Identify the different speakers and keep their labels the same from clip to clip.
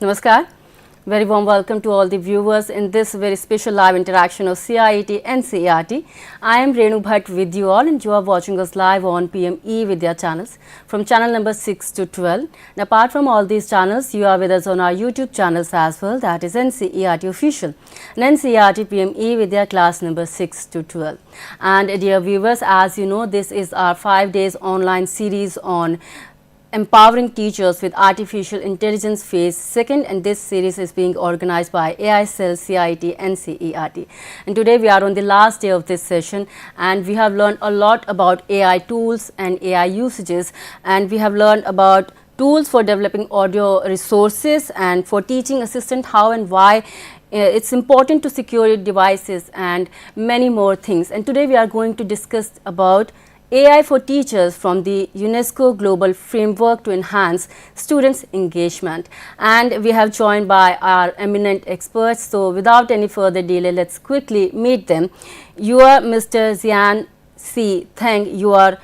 Speaker 1: Namaskar. Very warm welcome to all the viewers in this very special live interaction of CIET-NCERT. I am Renu Bhatt with you all, and you are watching us live on PM Vidya channels from channel number 6 to 12. And apart from all these channels, you are with us on our YouTube channels as well, that is NCERT Official and NCERT PM Vidya class number 6 to 12. And dear viewers, as you know, this is our 5 days online series on empowering teachers with artificial intelligence phase 2nd, and this series is being organized by AI Cell CIET-NCERT. And today we are on the last day of this session, and we have learned a lot about AI tools and AI usages, and we have learned about tools for developing audio resources and for teaching assistant how and why it's important to secure your devices and many more things. And today we are going to discuss about AI for teachers from the UNESCO Global Framework to enhance students' engagement. And we have joined by our eminent experts. So without any further delay, let's quickly meet them. You are Mr. Jian Xi Teng. You are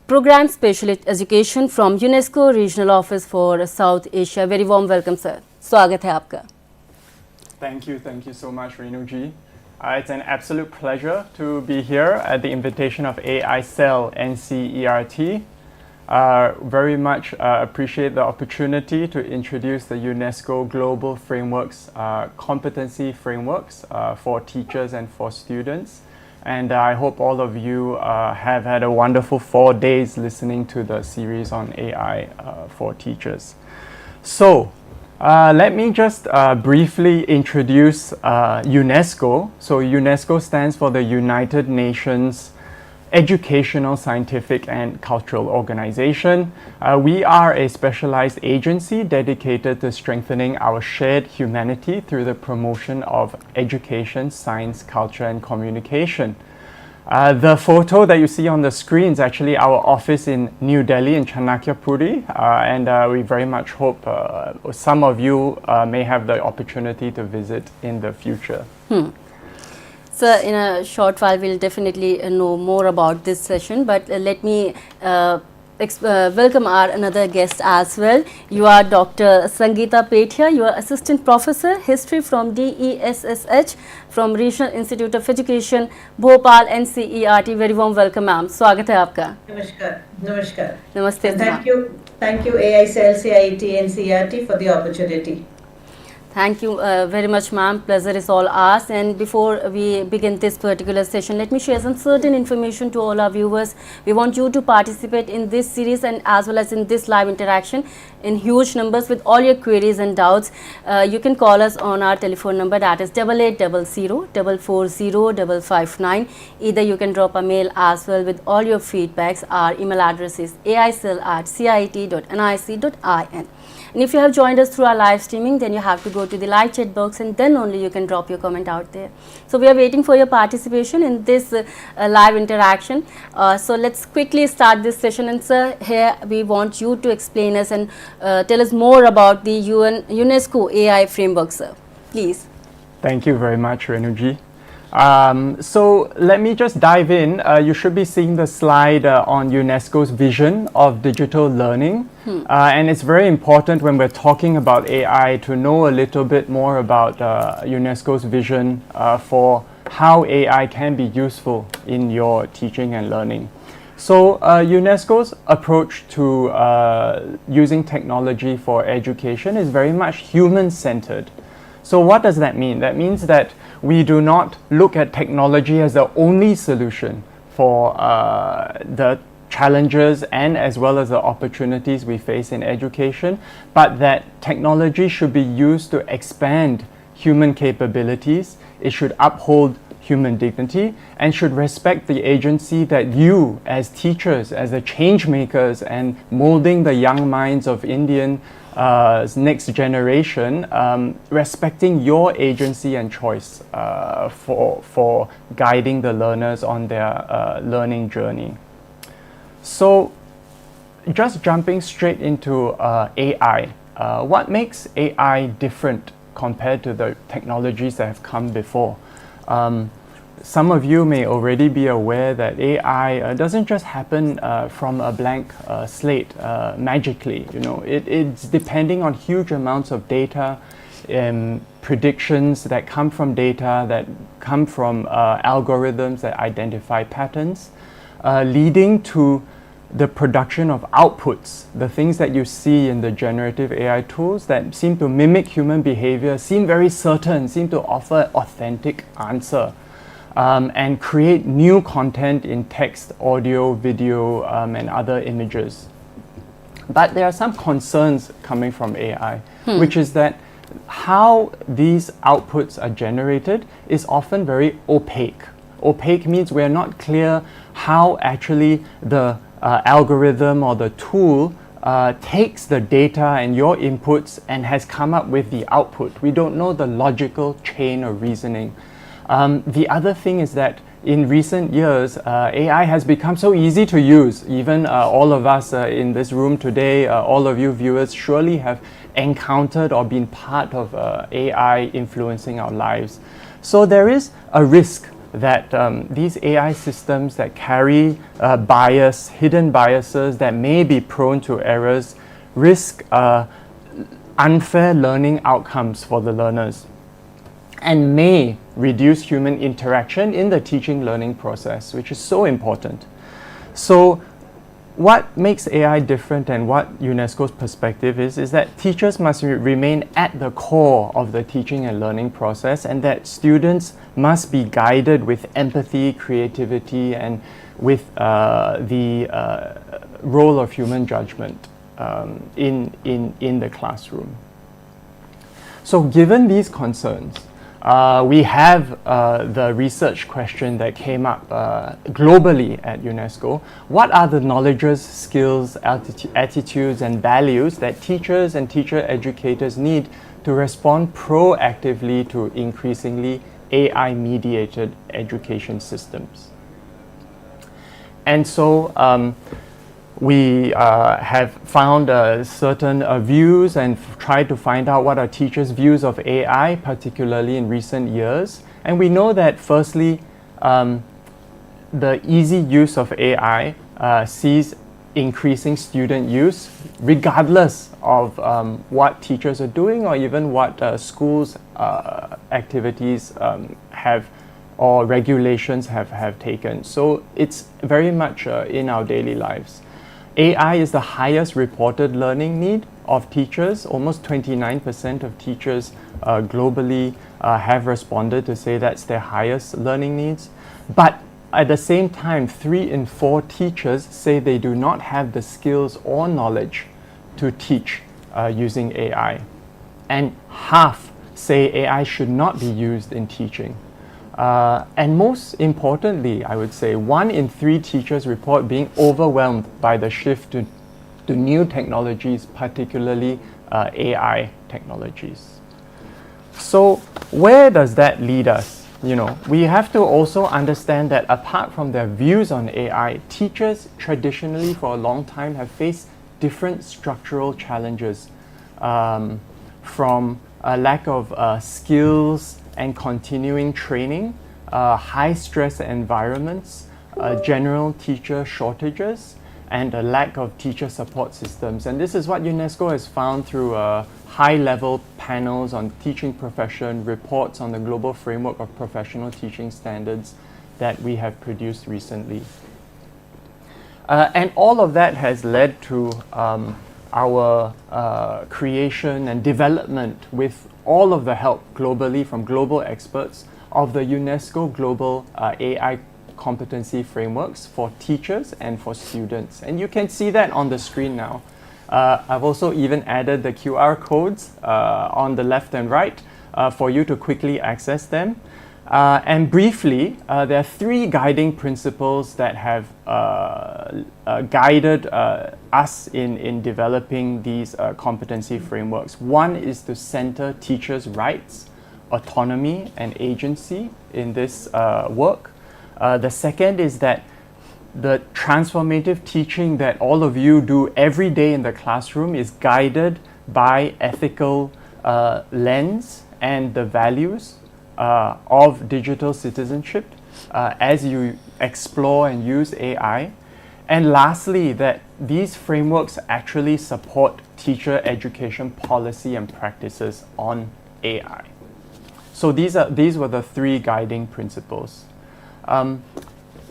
Speaker 1: Program Specialist Education from UNESCO Regional Office for South Asia. Very warm welcome, sir. स्वागत है आपका.
Speaker 2: Thank you so much, Renu ji. It's an absolute pleasure to be here at the invitation of AI Cell NCERT. Very much appreciate the opportunity to introduce the UNESCO Global Frameworks, competency frameworks for teachers and for students. And I hope all of you have had a wonderful 4 days listening to the series on AI for teachers. So, let me just briefly introduce UNESCO. So UNESCO stands for the United Nations Educational, Scientific and Cultural Organization. We are a specialized agency dedicated to strengthening our shared humanity through the promotion of education, science, culture and communication. The photo that you see on the screen is actually our office in New Delhi in Chanakyapuri, and we very much hope some of you may have the opportunity to visit in the future.
Speaker 1: So in a short while we'll definitely know more about this session, but let me welcome our another guest as well. You are Dr. Sangeeta Pethiya. You are Assistant Professor, History from DESSH from Regional Institute of Education, Bhopal, NCERT. Very warm welcome, ma'am. स्वागत है आपका.
Speaker 3: Namaskar.
Speaker 1: Namaste.
Speaker 3: Thank you AI Cell CIET-NCERT for the opportunity.
Speaker 1: Thank you very much, ma'am. Pleasure is all ours. And before we begin this particular session, let me share some certain information to all our viewers. We want you to participate in this series and as well as in this live interaction in huge numbers with all your queries and doubts. You can call us on our telephone number, that is 8800-440-559. Either you can drop a mail as well with all your feedbacks. Our email address is aicell@ciet.nic.in. And if you have joined us through our live streaming, then you have to go to the live chat box and then only you can drop your comment out there. So we are waiting for your participation in this live interaction. So let's quickly start this session. And sir, here we want you to explain us and tell us more about the UNESCO AI framework, sir. Please.
Speaker 2: Thank you very much, Renu ji. So let me just dive in. You should be seeing the slide on UNESCO's vision of digital learning. And it's very important when we're talking about AI to know a little bit more about UNESCO's vision for how AI can be useful in your teaching and learning. So UNESCO's approach to using technology for education is very much human-centered. So what does that mean? That means that we do not look at technology as the only solution for the challenges and as well as the opportunities we face in education, but that technology should be used to expand human capabilities. It should uphold human dignity and should respect the agency that you as teachers, as the change makers and molding the young minds of Indian next generation, respecting your agency and choice for guiding the learners on their learning journey. So just jumping straight into AI, what makes AI different compared to the technologies that have come before? some of you may already be aware that AI doesn't just happen from a blank slate magically. You know, it's depending on huge amounts of data, predictions that come from data, that come from algorithms that identify patterns, leading to the production of outputs, the things that you see in the generative AI tools that seem to mimic human behavior, seem very certain, seem to offer authentic answer, and create new content in text, audio, video, and other images. But there are some concerns coming from AI, which is that how these outputs are generated is often very opaque. Opaque means we're not clear how actually the algorithm or the tool takes the data and your inputs and has come up with the output. We don't know the logical chain of reasoning. The other thing is that in recent years, AI has become so easy to use. Even all of us in this room today, all of you viewers surely have encountered or been part of AI influencing our lives. So there is a risk that these AI systems that carry bias, hidden biases that may be prone to errors, risk unfair learning outcomes for the learners, and may reduce human interaction in the teaching learning process, which is so important. So what makes AI different and what UNESCO's perspective is that teachers must remain at the core of the teaching and learning process, and that students must be guided with empathy, creativity, and with the role of human judgment in the classroom. So given these concerns, we have the research question that came up globally at UNESCO. What are the knowledges, skills, attitudes, and values that teachers and teacher educators need to respond proactively to increasingly AI-mediated education systems? And so we have found certain views and tried to find out what are teachers' views of AI, particularly in recent years. And we know that firstly, the easy use of AI sees increasing student use regardless of what teachers are doing or even what schools' activities have or regulations have taken. So it's very much in our daily lives. AI is the highest reported learning need of teachers. Almost 29% of teachers globally have responded to say that's their highest learning needs. But at the same time, 3 in 4 teachers say they do not have the skills or knowledge to teach using AI. And half say AI should not be used in teaching. And most importantly, I would say 1 in 3 teachers report being overwhelmed by the shift to new technologies, particularly AI technologies. So where does that lead us? You know, we have to also understand that apart from their views on AI, teachers traditionally for a long time have faced different structural challenges, from a lack of skills and continuing training, high stress environments, general teacher shortages, and a lack of teacher support systems. And this is what UNESCO has found through high-level panels on teaching profession, reports on the global framework of professional teaching standards that we have produced recently. And all of that has led to our creation and development, with all of the help globally from global experts, of the UNESCO Global AI Competency Frameworks for teachers and for students. And you can see that on the screen now. I've also even added the QR codes on the left and right for you to quickly access them. And briefly, there are 3 guiding principles that have guided us in developing these competency frameworks. One is to center teachers' rights, autonomy, and agency in this work. The second is that the transformative teaching that all of you do every day in the classroom is guided by ethical lens and the values of digital citizenship as you explore and use AI. And lastly, that these frameworks actually support teacher education policy and practices on AI. So these were the three guiding principles.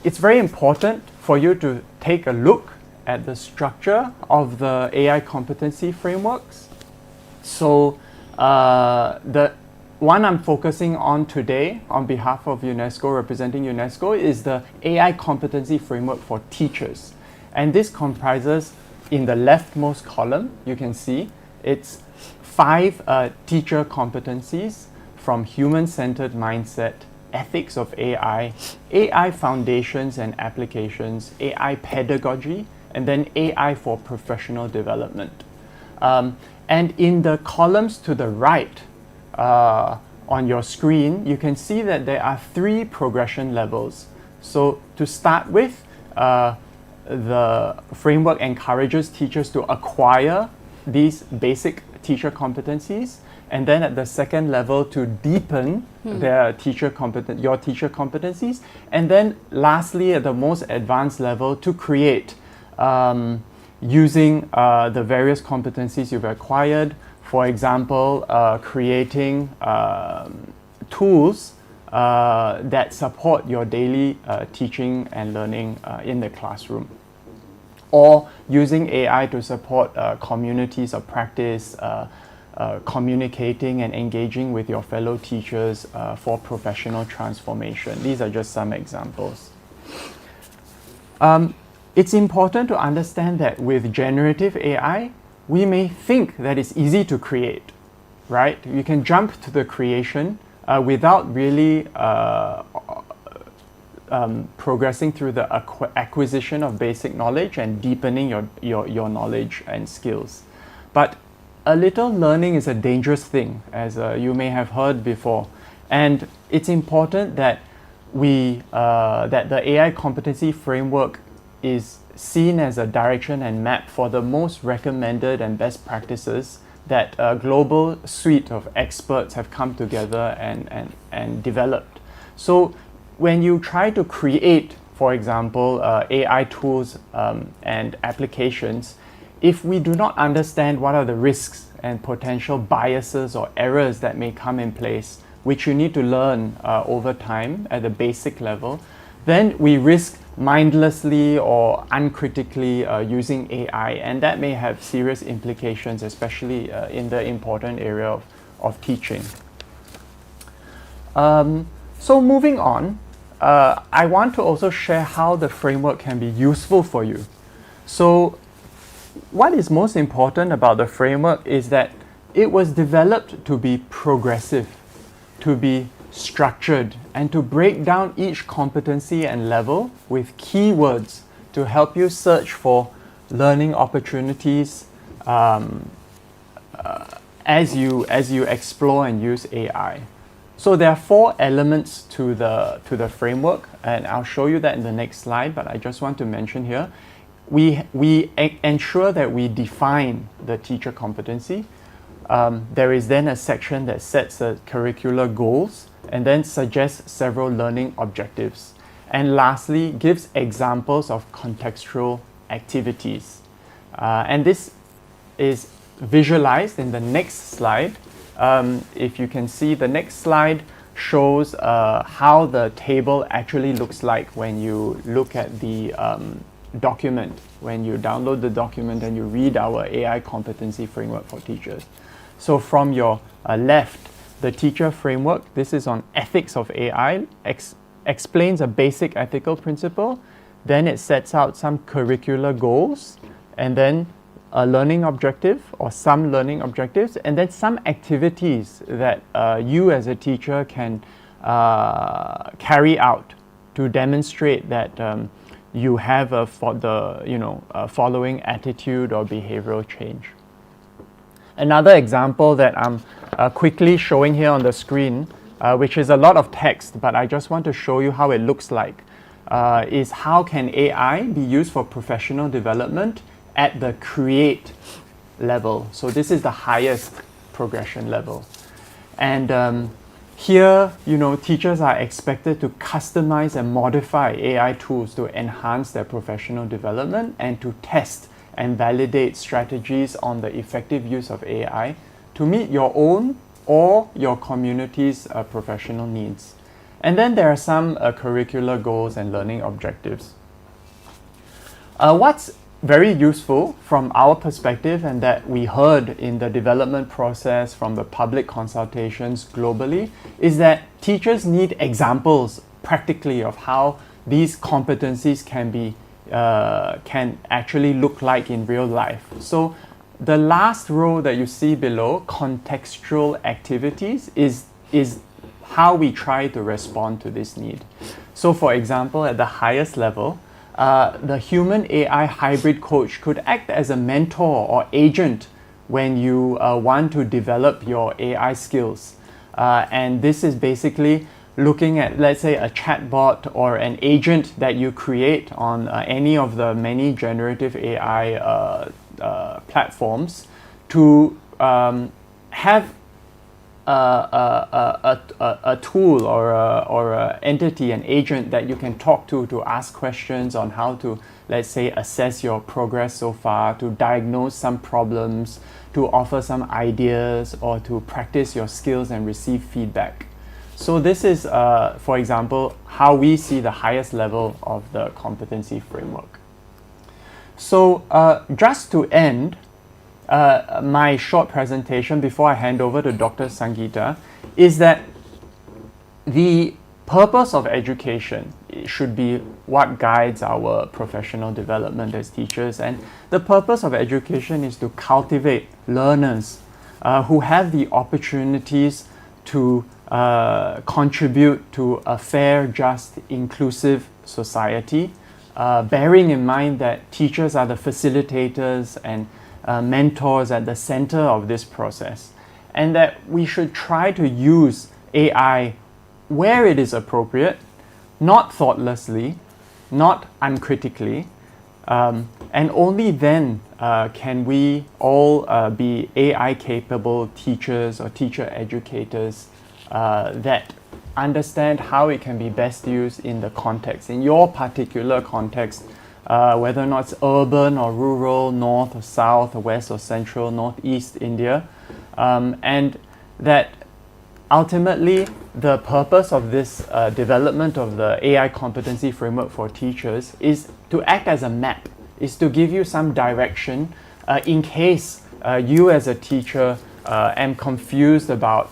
Speaker 2: It's very important for you to take a look at the structure of the AI competency frameworks. So the one I'm focusing on today on behalf of UNESCO, representing UNESCO, is the AI competency framework for teachers. And this comprises, in the leftmost column, you can see, it's 5 teacher competencies from human-centered mindset, ethics of AI, AI foundations and applications, AI pedagogy, and then AI for professional development. And in the columns to the right on your screen, you can see that there are 3 progression levels. So to start with, the framework encourages teachers to acquire these basic teacher competencies, and then at the second level to deepen your teacher competencies, and then lastly at the most advanced level to create using the various competencies you've acquired. For example, creating tools that support your daily teaching and learning in the classroom, or using AI to support communities of practice, communicating and engaging with your fellow teachers for professional transformation. These are just some examples. It's important to understand that with generative AI, we may think that it's easy to create, right? You can jump to the creation without really progressing through the acquisition of basic knowledge and deepening your knowledge and skills. But a little learning is a dangerous thing, as you may have heard before. And it's important that that the AI competency framework is seen as a direction and map for the most recommended and best practices that a global suite of experts have come together and developed. So when you try to create, for example, AI tools and applications, if we do not understand what are the risks and potential biases or errors that may come in place, which you need to learn over time at the basic level, then we risk mindlessly or uncritically using AI, and that may have serious implications, especially in the important area of teaching. So moving on, I want to also share how the framework can be useful for you. So what is most important about the framework is that it was developed to be progressive, to be structured, and to break down each competency and level with keywords to help you search for learning opportunities as you explore and use AI. So there are 4 elements to the framework, and I'll show you that in the next slide, but I just want to mention here. We ensure that we define the teacher competency. There is then a section that sets the curricular goals and then suggests several learning objectives. And lastly, gives examples of contextual activities. And this is visualized in the next slide. If you can see, the next slide shows how the table actually looks like when you look at the document, when you download the document and you read our AI competency framework for teachers. So from your left, the teacher framework, this is on ethics of AI, explains a basic ethical principle, then it sets out some curricular goals, and then a learning objective or some learning objectives, and then some activities that you as a teacher can carry out to demonstrate that you have a following attitude or behavioral change. Another example that I'm quickly showing here on the screen, which is a lot of text, but I just want to show you how it looks like, is how can AI be used for professional development at the create level. So this is the highest progression level. And Here, teachers are expected to customize and modify AI tools to enhance their professional development and to test and validate strategies on the effective use of AI to meet your own or your community's professional needs. And then there are some curricular goals and learning objectives. What's very useful from our perspective, and that we heard in the development process from the public consultations globally, is that teachers need examples practically of how these competencies can actually look like in real life. So the last row that you see below, contextual activities, is how we try to respond to this need. So for example, at the highest level, the human AI hybrid coach could act as a mentor or agent when you want to develop your AI skills. And this is basically looking at, let's say, a chatbot or an agent that you create on any of the many generative AI platforms to have a tool or a entity, an agent that you can talk to ask questions on how to, let's say, assess your progress so far, to diagnose some problems, to offer some ideas, or to practice your skills and receive feedback. So this is, for example, how we see the highest level of the competency framework. So just to end my short presentation before I hand over to Dr. Sangeeta, is that the purpose of education should be what guides our professional development as teachers. And the purpose of education is to cultivate learners who have the opportunities to contribute to a fair, just, inclusive society, bearing in mind that teachers are the facilitators and mentors at the center of this process, and that we should try to use AI where it is appropriate, not thoughtlessly, not uncritically, and only then can we all be AI capable teachers or teacher educators that understand how it can be best used in the context, in your particular context, whether or not it's urban or rural, north or south, or west or central, northeast India, and that ultimately the purpose of this development of the AI competency framework for teachers is to act as a map, is to give you some direction in case you as a teacher are confused about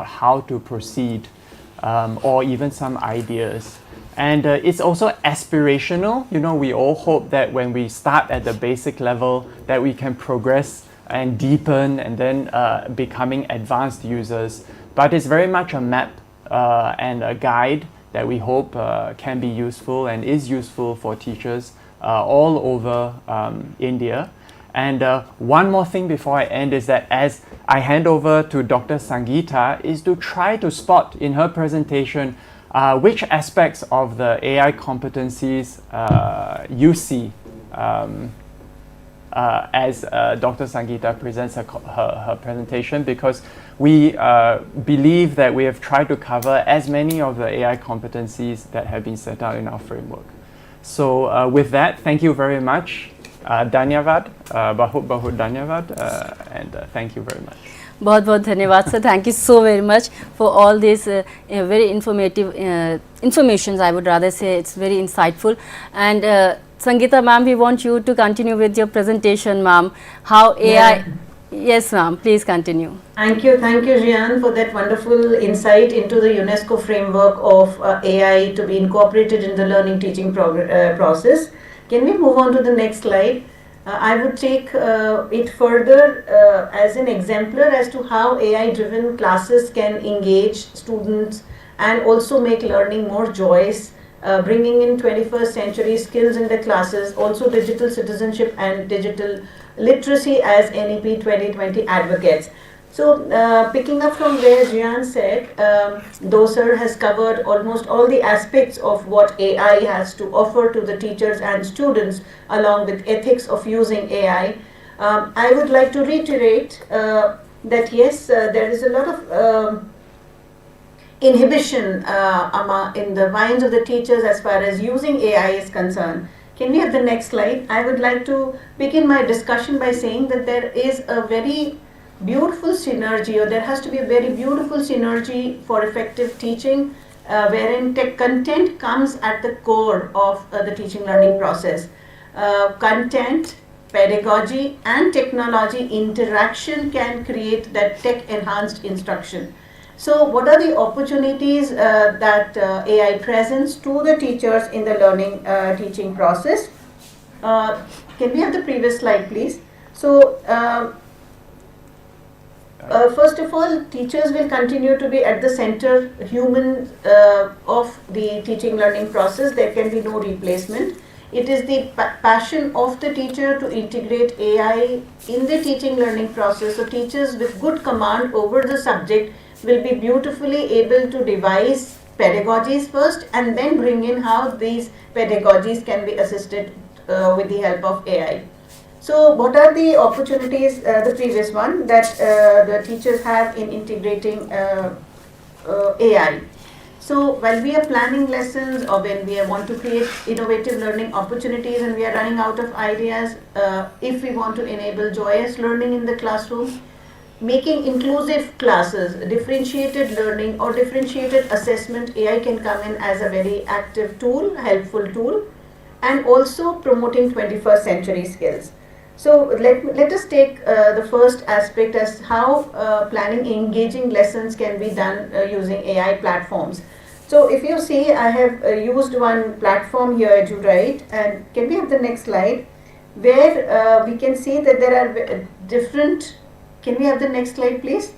Speaker 2: how to proceed, or even some ideas. And it's also aspirational. We all hope that when we start at the basic level that we can progress and deepen and then becoming advanced users. But it's very much a map and a guide that we hope can be useful and is useful for teachers all over India. And one more thing before I end is that as I hand over to Dr. Sangeeta, is to try to spot in her presentation which aspects of the AI competencies you see as Dr. Sangeeta presents her presentation, because we believe that we have tried to cover as many of the AI competencies that have been set out in our framework. So with that, thank you very much. Dhanyavad, bahut dhanyavad, and thank you very much.
Speaker 1: बहुत धन्यवाद sir. Thank you so very much for all this very informative informations. I would rather say it's very insightful. And Sangeeta ma'am, we want you to continue with your presentation, ma'am. How AI?
Speaker 3: Yeah.
Speaker 1: Yes, ma'am. Please continue.
Speaker 3: Thank you, Jian, for that wonderful insight into the UNESCO framework of AI to be incorporated in the learning teaching process. Can we move on to the next slide? I would take it further as an exemplar as to how AI-driven classes can engage students and also make learning more joyous, bringing in 21st century skills in the classes, also digital citizenship and digital literacy as NEP 2020 advocates. So picking up from where Jian said, Dosar has covered almost all the aspects of what AI has to offer to the teachers and students, along with ethics of using AI. I would like to reiterate that yes, there is a lot of inhibition in the minds of the teachers as far as using AI is concerned. Can we have the next slide? I would like to begin my discussion by saying that there is a very beautiful synergy, or there has to be a very beautiful synergy for effective teaching, wherein tech content comes at the core of the teaching learning process. Content, pedagogy and technology interaction can create that tech enhanced instruction. So what are the opportunities that AI presents to the teachers in the learning teaching process? Can we have the previous slide, please? So first of all, teachers will continue to be at the center, human of the teaching learning process. There can be no replacement. It is the passion of the teacher to integrate AI in the teaching learning process. So teachers with good command over the subject will be beautifully able to devise pedagogies first and then bring in how these pedagogies can be assisted with the help of AI. So what are the opportunities, the previous one, that the teachers have in integrating AI? So while we are planning lessons, or when we want to create innovative learning opportunities and we are running out of ideas, if we want to enable joyous learning in the classroom, making inclusive classes, differentiated learning or differentiated assessment, AI can come in as a very active tool, helpful tool, and also promoting 21st century skills. So let us take the first aspect as how planning engaging lessons can be done using AI platforms. So if you see, I have used one platform here, EduRite, and can we have the next slide, where we can see that there are different. Can we have the next slide, please?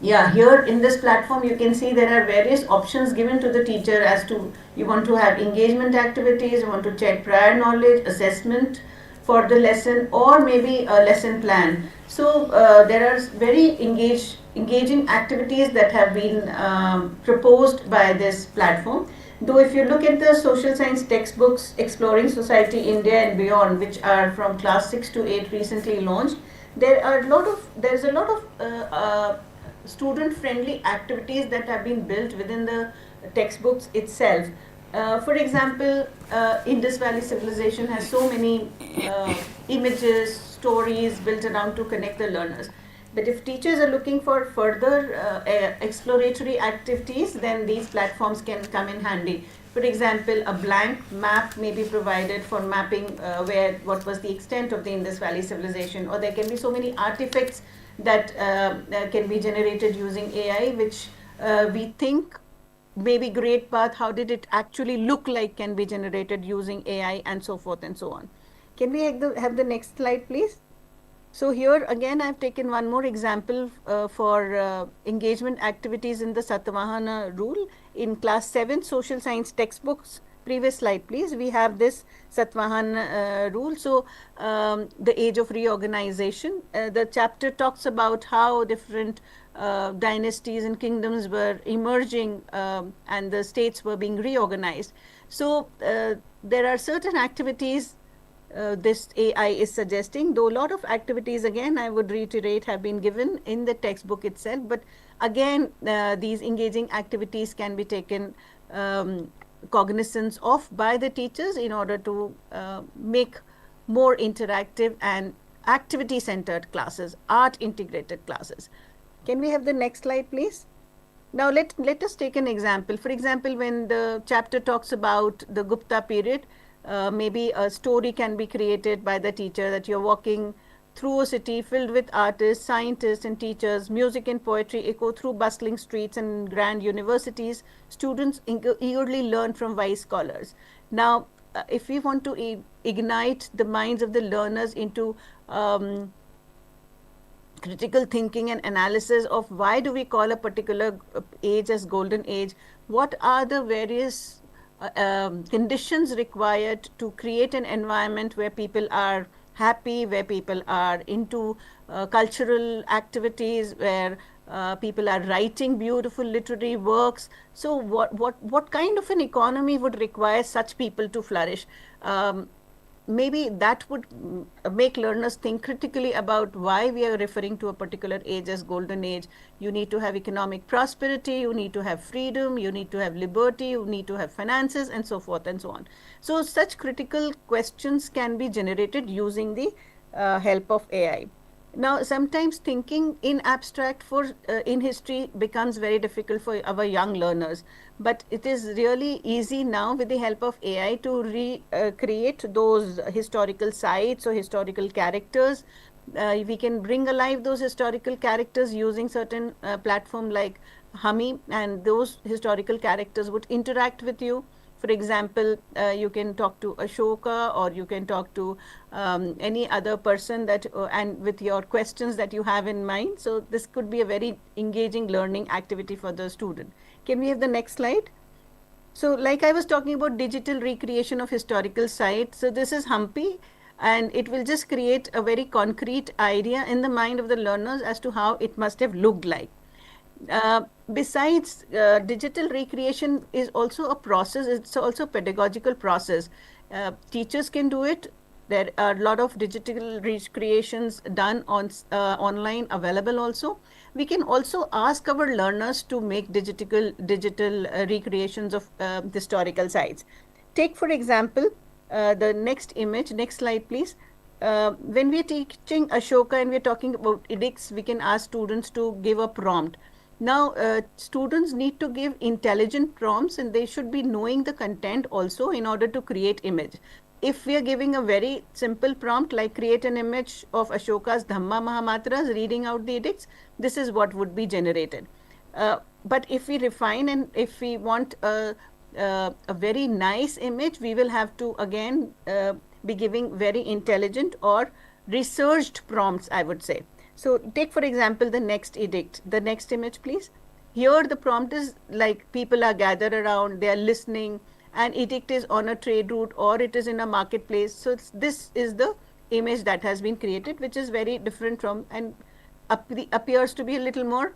Speaker 3: Yeah, here in this platform you can see there are various options given to the teacher as to you want to have engagement activities, you want to check prior knowledge, assessment for the lesson, or maybe a lesson plan. So there are very engaging activities that have been proposed by this platform. Though if you look at the social science textbooks, Exploring Society India and Beyond, which are from class 6 to 8 recently launched, there is a lot of student-friendly activities that have been built within the textbooks itself. For example, Indus Valley Civilization has so many images, stories built around to connect the learners. But if teachers are looking for further exploratory activities, then these platforms can come in handy. For example, a blank map may be provided for mapping what was the extent of the Indus Valley Civilization, or there can be so many artifacts that can be generated using AI, which we think may be great, but how did it actually look like can be generated using AI, and so forth and so on. Can we have the next slide, please? So here again I have taken one more example for engagement activities in the Satavahana rule in class 7 social science textbooks. Previous slide, please. We have this Satavahan rule. So the age of reorganization, the chapter talks about how different dynasties and kingdoms were emerging and the states were being reorganized. So there are certain activities this AI is suggesting, though a lot of activities, again I would reiterate, have been given in the textbook itself, but again these engaging activities can be taken cognizance of by the teachers in order to make more interactive and activity centered classes, art integrated classes. Can we have the next slide, please? Now let us take an example. For example, when the chapter talks about the Gupta period, maybe a story can be created by the teacher that you're walking through a city filled with artists, scientists and teachers, music and poetry echo through bustling streets and grand universities. Students eagerly learn from wise scholars. Now, if we want to ignite the minds of the learners into critical thinking and analysis of why do we call a particular age as golden age, what are the various conditions required to create an environment where people are happy, where people are into cultural activities, where people are writing beautiful literary works. So what kind of an economy would require such people to flourish? maybe that would make learners think critically about why we are referring to a particular age as golden age. You need to have economic prosperity, you need to have freedom, you need to have liberty, you need to have finances, and so forth and so on. So such critical questions can be generated using the help of AI. Now, sometimes thinking in abstract in history becomes very difficult for our young learners, but it is really easy now with the help of AI to recreate those historical sites or historical characters. We can bring alive those historical characters using certain platform like Hummy, and those historical characters would interact with you. For example, you can talk to Ashoka, or you can talk to any other person that and with your questions that you have in mind. So this could be a very engaging learning activity for the student. Can we have the next slide? So like I was talking about digital recreation of historical sites. So this is Hampi, and it will just create a very concrete idea in the mind of the learners as to how it must have looked like. Besides, digital recreation is also a process, it's also a pedagogical process. Teachers can do it. There are a lot of digital recreations done on online available also. We can also ask our learners to make digital recreations of historical sites. Take for example the next image, next slide please. When we are teaching Ashoka and we are talking about edicts, we can ask students to give a prompt. Now, students need to give intelligent prompts, and they should be knowing the content also in order to create image. If we are giving a very simple prompt like create an image of Ashoka's Dhamma Mahamatras reading out the edicts, this is what would be generated. But if we refine and if we want a very nice image, we will have to again be giving very intelligent or researched prompts, I would say. So take for example the next edict, the next image please. Here the prompt is like people are gathered around, they are listening, and edict is on a trade route or it is in a marketplace. So this is the image that has been created, which is very different from and appears to be a little more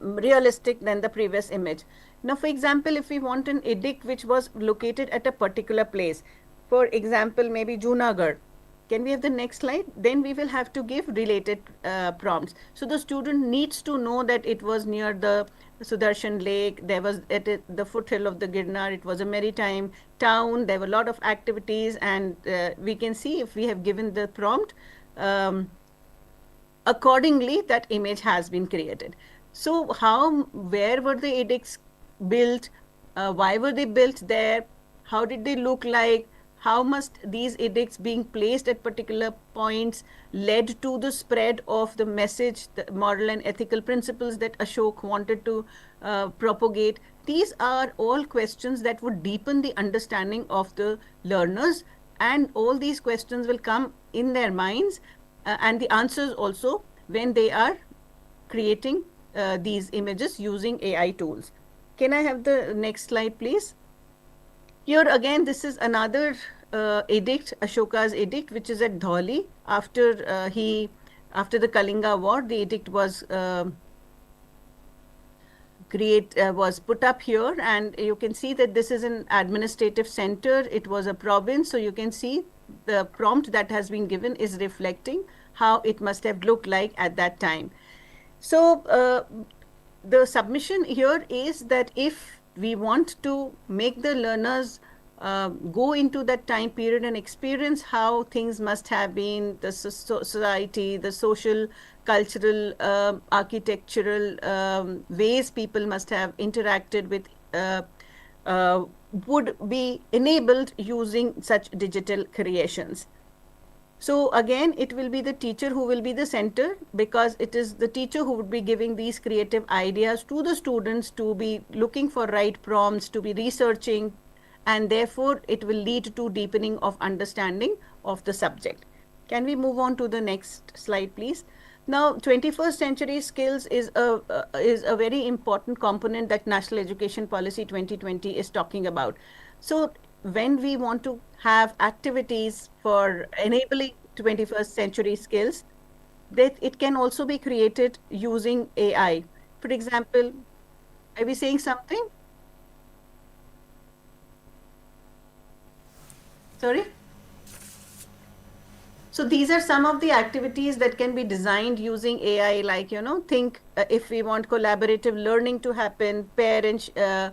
Speaker 3: realistic than the previous image. Now for example, if we want an edict which was located at a particular place, for example maybe Junagadh. Can we have the next slide? Then we will have to give related prompts. So the student needs to know that it was near the Sudarshan Lake, there was at the foothill of the Girnar, it was a maritime town, there were a lot of activities, and we can see if we have given the prompt, accordingly that image has been created. So where were the edicts built? Why were they built there? How did they look like? How must these edicts being placed at particular points led to the spread of the message, the moral and ethical principles that Ashok wanted to propagate? These are all questions that would deepen the understanding of the learners, and all these questions will come in their minds and the answers also when they are creating these images using AI tools. Can I have the next slide please? Here again, this is another edict, Ashoka's edict, which is at Dhauli. After the Kalinga War, the edict was was put up here, and you can see that this is an administrative center. It was a province, so you can see the prompt that has been given is reflecting how it must have looked like at that time. So the submission here is that if we want to make the learners go into that time period and experience how things must have been, the society, the social, cultural, architectural ways people must have interacted with, would be enabled using such digital creations. So again, it will be the teacher who will be the center, because it is the teacher who would be giving these creative ideas to the students to be looking for right prompts, to be researching, and therefore it will lead to deepening of understanding of the subject. Can we move on to the next slide please? Now 21st century skills is a very important component that National Education Policy 2020 is talking about. So when we want to have activities for enabling 21st century skills, that it can also be created using AI. For example, are we saying something? Sorry? So these are some of the activities that can be designed using AI, like, think if we want collaborative learning to happen, peer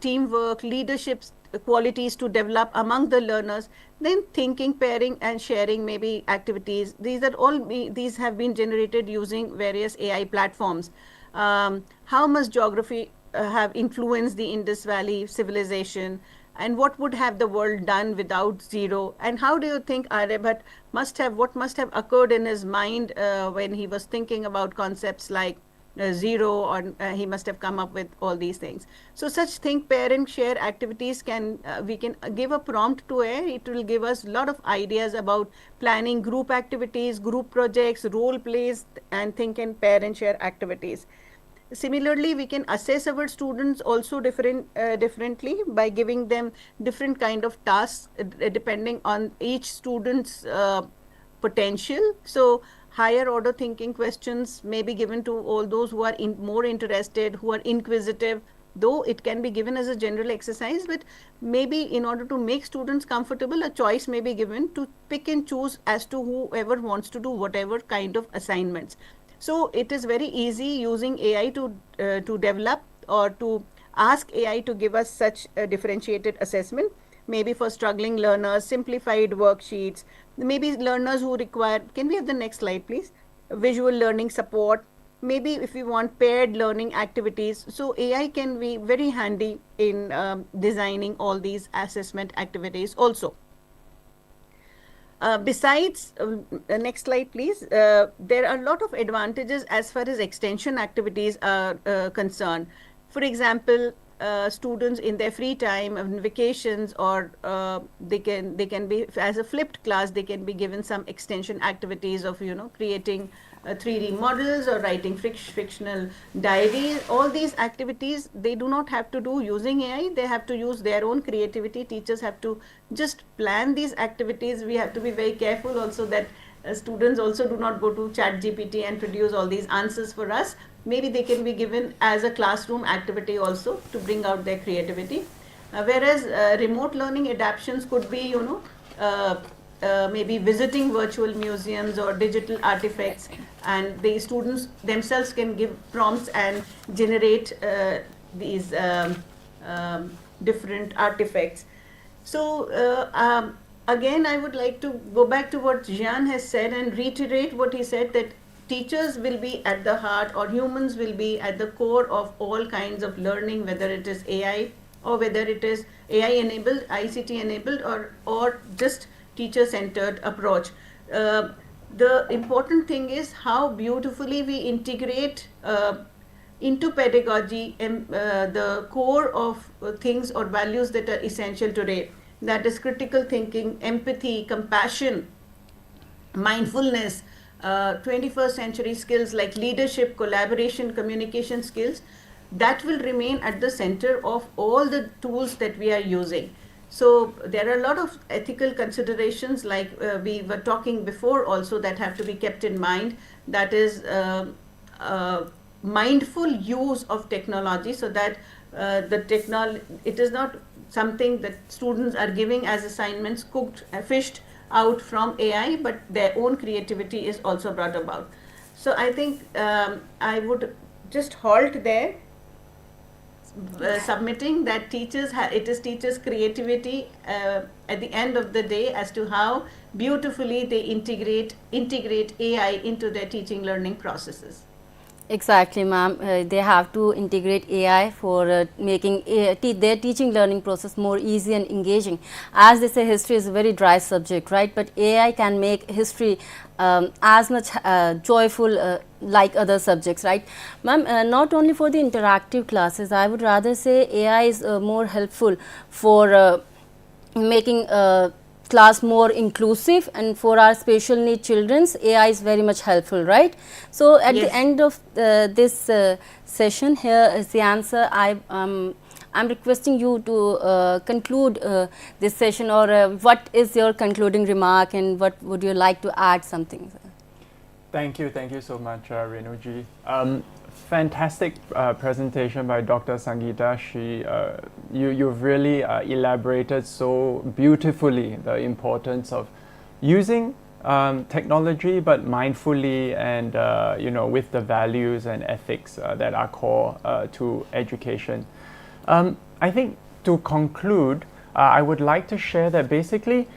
Speaker 3: teamwork, leadership qualities to develop among the learners, then thinking, pairing and sharing maybe activities. These have been generated using various AI platforms. How must geography have influenced the Indus Valley civilization? And what would have the world done without zero? And how do you think Aryabhat what must have occurred in his mind when he was thinking about concepts like zero, or he must have come up with all these things. So such think, pair and share activities we can give a prompt to AI. It will give us a lot of ideas about planning group activities, group projects, role plays, and think and pair and share activities. Similarly, we can assess our students also differently by giving them different kind of tasks depending on each student's potential. So higher order thinking questions may be given to all those who are more interested, who are inquisitive, though it can be given as a general exercise, but maybe in order to make students comfortable, a choice may be given to pick and choose as to whoever wants to do whatever kind of assignments. So it is very easy using AI to develop or to ask AI to give us such a differentiated assessment, maybe for struggling learners, simplified worksheets, maybe learners who require, can we have the next slide please, visual learning support, maybe if we want paired learning activities. So AI can be very handy in designing all these assessment activities also. Besides, next slide please, there are a lot of advantages as far as extension activities are concerned. For example, students in their free time, on vacations, or they can be, as a flipped class, they can be given some extension activities of creating 3D models or writing fictional diaries. All these activities they do not have to do using AI, they have to use their own creativity. Teachers have to just plan these activities. We have to be very careful also that students also do not go to ChatGPT and produce all these answers for us. Maybe they can be given as a classroom activity also to bring out their creativity. Whereas remote learning adaptations could be maybe visiting virtual museums or digital artifacts, and the students themselves can give prompts and generate these different artifacts. So again, I would like to go back to what Jian has said and reiterate what he said, that teachers will be at the heart, or humans will be at the core of all kinds of learning, whether it is AI or whether it is AI enabled, ICT enabled, or just teacher-centered approach. The important thing is how beautifully we integrate into pedagogy the core of things or values that are essential today. That is critical thinking, empathy, compassion, mindfulness, 21st century skills like leadership, collaboration, communication skills, that will remain at the center of all the tools that we are using. So there are a lot of ethical considerations, like we were talking before also, that have to be kept in mind. That is mindful use of technology, so that it is not something that students are giving as assignments, cooked, fished out from AI, but their own creativity is also brought about. So I think I would just halt there, submitting that it is teachers' creativity at the end of the day as to how beautifully they integrate AI into their teaching learning processes.
Speaker 1: Exactly, ma'am. They have to integrate AI for making their teaching learning process more easy and engaging. As they say, history is a very dry subject, right? But AI can make history as much joyful like other subjects, right? Ma'am, not only for the interactive classes, I would rather say AI is more helpful for making class more inclusive, and for our special need children's, AI is very much helpful, right? So at the end of this session here, Jian sir, I'm requesting you to conclude this session, or what is your concluding remark, and what would you like to add something?
Speaker 2: Thank you so much, Renuji. Fantastic presentation by Dr. Sangeeta. You've really elaborated so beautifully the importance of using technology, but mindfully and with the values and ethics that are core to education. I think to conclude, I would like to share that basically,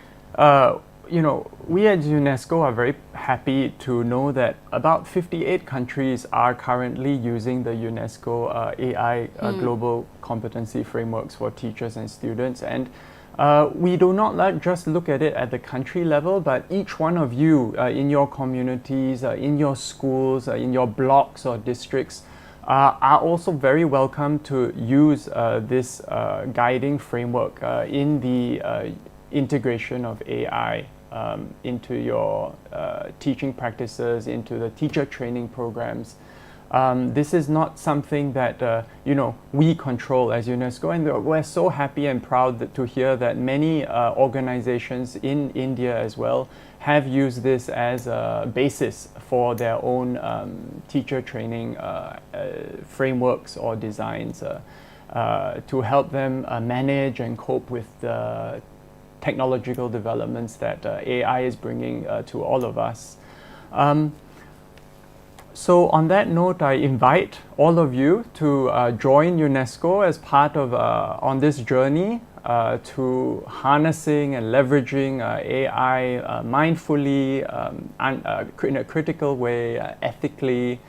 Speaker 2: we at UNESCO are very happy to know that about 58 countries are currently using the UNESCO AI Global Competency Frameworks for teachers and students. And we do not just look at it at the country level, but each one of you in your communities, in your schools, in your blocks or districts are also very welcome to use this guiding framework in the integration of AI into your teaching practices, into the teacher training programs. This is not something that we control as UNESCO, and we're so happy and proud to hear that many organizations in India as well have used this as a basis for their own teacher training frameworks or designs to help them manage and cope with the technological developments that AI is bringing to all of us. So on that note, I invite all of you to join UNESCO as part of on this journey to harnessing and leveraging AI mindfully, in a critical way, ethically,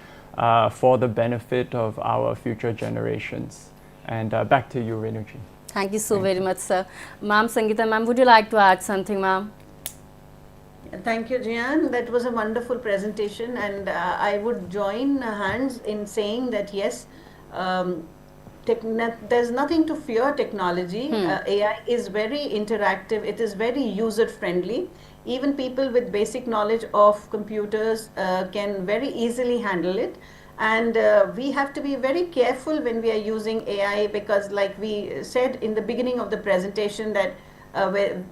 Speaker 2: for the benefit of our future generations. And back to you, Renuji.
Speaker 1: Thank you so very much, sir. Ma'am, Sangeeta ma'am, would you like to add something, ma'am?
Speaker 3: Thank you, Jian. That was a wonderful presentation, and I would join hands in saying that yes, there's nothing to fear technology. AI is very interactive. It is very user-friendly. Even people with basic knowledge of computers can very easily handle it. And we have to be very careful when we are using AI, because like we said in the beginning of the presentation that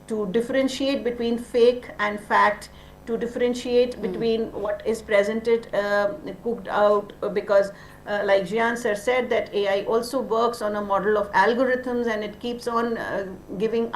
Speaker 3: to differentiate between fake and fact, to differentiate between what is presented, cooked out, because like Jian sir said that AI also works on a model of algorithms, and it keeps on giving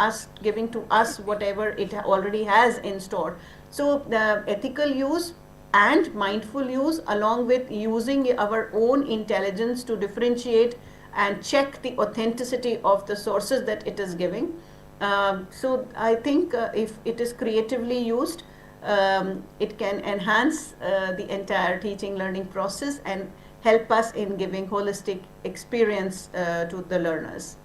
Speaker 3: to us whatever it already has in store. So the ethical use and mindful use, along with using our own intelligence to differentiate and check the authenticity of the sources that it is giving. So I think if it is creatively used, it can enhance the entire teaching learning process and help us in giving holistic experience to the learners.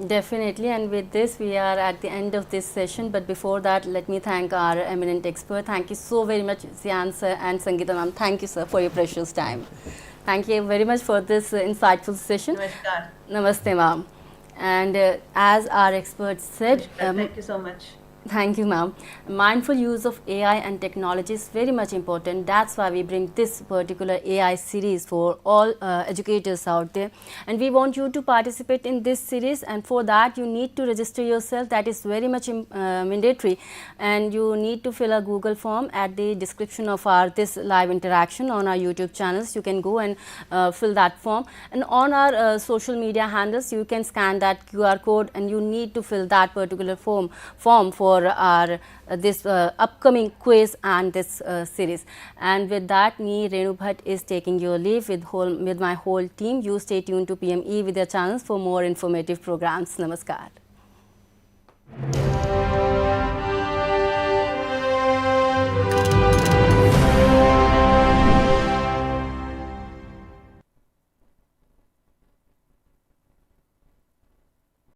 Speaker 1: Definitely, and with this we are at the end of this session, but before that let me thank our eminent expert. Thank you so very much, Jian sir and Sangeeta ma'am. Thank you, sir, for your precious time. Thank you very much for this insightful session.
Speaker 3: Namaskar.
Speaker 1: Namaste, ma'am. And as our experts said,
Speaker 3: thank you so much.
Speaker 1: Thank you, ma'am. Mindful use of AI and technology is very much important. That's why we bring this particular AI series for all educators out there. And we want you to participate in this series, and for that you need to register yourself. That is very much mandatory. And you need to fill a Google form at the description of this live interaction on our YouTube channels. You can go and fill that form. And on our social media handles, you can scan that QR code, and you need to fill that particular form for our this upcoming quiz and this series. And with that, me, Renu Bhatt, is taking your leave with my whole team. You stay tuned to PME with your channels for more informative programs. Namaskar.